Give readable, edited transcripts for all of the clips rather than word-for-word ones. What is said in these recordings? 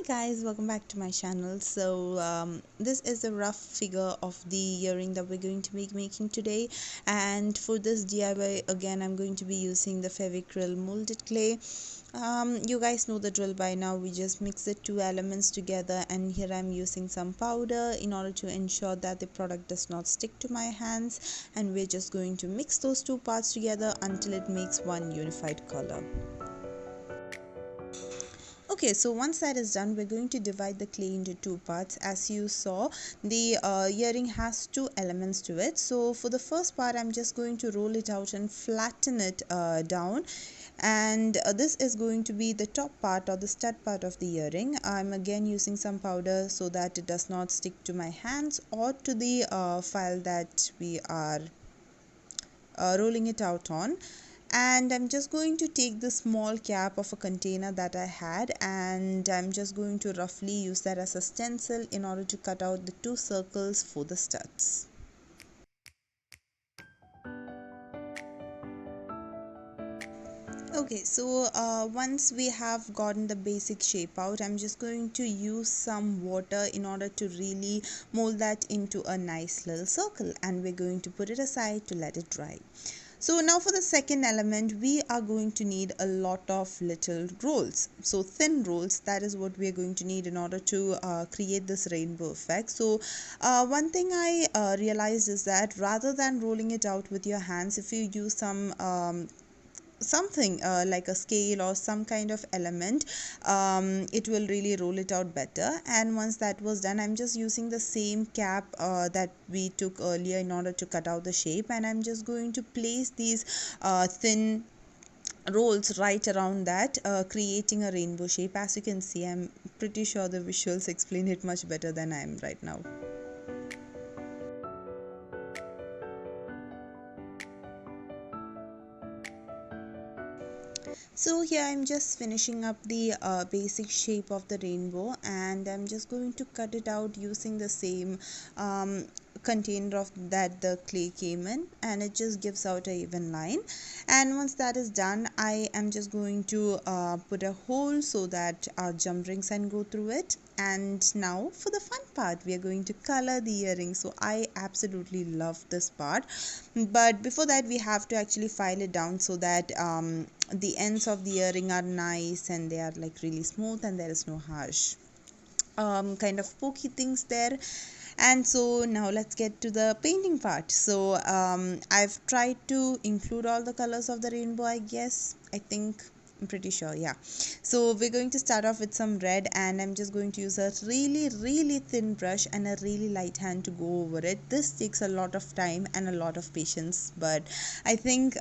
Guys, welcome back to my channel. This is a rough figure of the earring that we're going to be making today, and for this DIY again I'm going to be using the fevicryl molded clay. You guys know the drill by now. We just mix the two elements together, and here I'm using some powder in order to ensure that the product does not stick to my hands, and we're just going to mix those two parts together until it makes one unified color. Okay, so once that is done, we're going to divide the clay into two parts. As you saw, the earring has two elements to it. So for the first part, I'm just going to roll it out and flatten it down. And this is going to be the top part or the stud part of the earring. I'm again using some powder so that it does not stick to my hands or to the file that we are rolling it out on. And I'm just going to take the small cap of a container that I had, and I'm just going to roughly use that as a stencil in order to cut out the two circles for the studs. Okay, so once we have gotten the basic shape out, I'm just going to use some water in order to really mold that into a nice little circle, and we're going to put it aside to let it dry. So now for the second element, we are going to need a lot of little rolls. So thin rolls, that is what we are going to need in order to create this rainbow effect. So one thing I realized is that rather than rolling it out with your hands, if you use something like a scale or some kind of element, it will really roll it out better. And once that was done, I'm just using the same cap that we took earlier in order to cut out the shape, and I'm just going to place these thin rolls right around that, creating a rainbow shape. As you can see, I'm pretty sure the visuals explain it much better than I am right now. So here I'm just finishing up the basic shape of the rainbow, and I'm just going to cut it out using the same container of that the clay came in, and it just gives out a even line. And once that is done, I am just going to put a hole so that our jump rings can go through it. And now for the fun part, we are going to color the earring. So I absolutely love this part, but before that we have to actually file it down so that the ends of the earring are nice and they are like really smooth, and there is no harsh kind of pokey things there. And so now let's get to the painting part. So I've tried to include all the colors of the rainbow, I think I'm pretty sure, yeah. So we're going to start off with some red, and I'm just going to use a really thin brush and a really light hand to go over it. This takes a lot of time and a lot of patience, but I think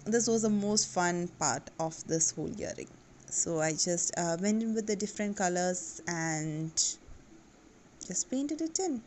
this was the most fun part of this whole earring. So I just went in with the different colors and just painted it in.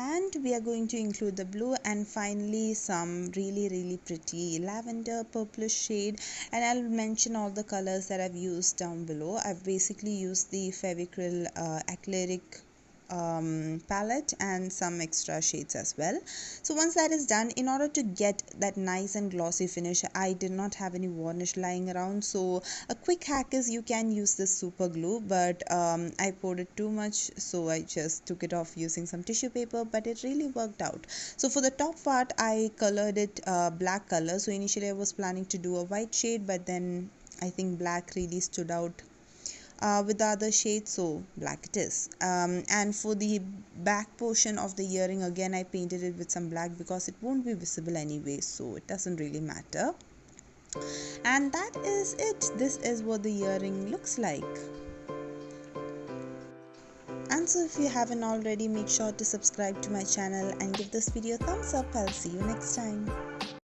And we are going to include the blue, and finally some really pretty lavender purplish shade. And I'll mention all the colors that I've used down below. I've basically used the fevicryl acrylic palette and some extra shades as well. So once that is done, in order to get that nice and glossy finish, I did not have any varnish lying around. So a quick hack is you can use this super glue, but I poured it too much, so I just took it off using some tissue paper, but it really worked out. So for the top part, I colored it black color. So initially I was planning to do a white shade, but then I think black really stood out with the other shades, so black it is. And for the back portion of the earring, again I painted it with some black because it won't be visible anyway, so it doesn't really matter. And that is it. This is what the earring looks like. And so if you haven't already, make sure to subscribe to my channel and give this video a thumbs up. I'll see you next time.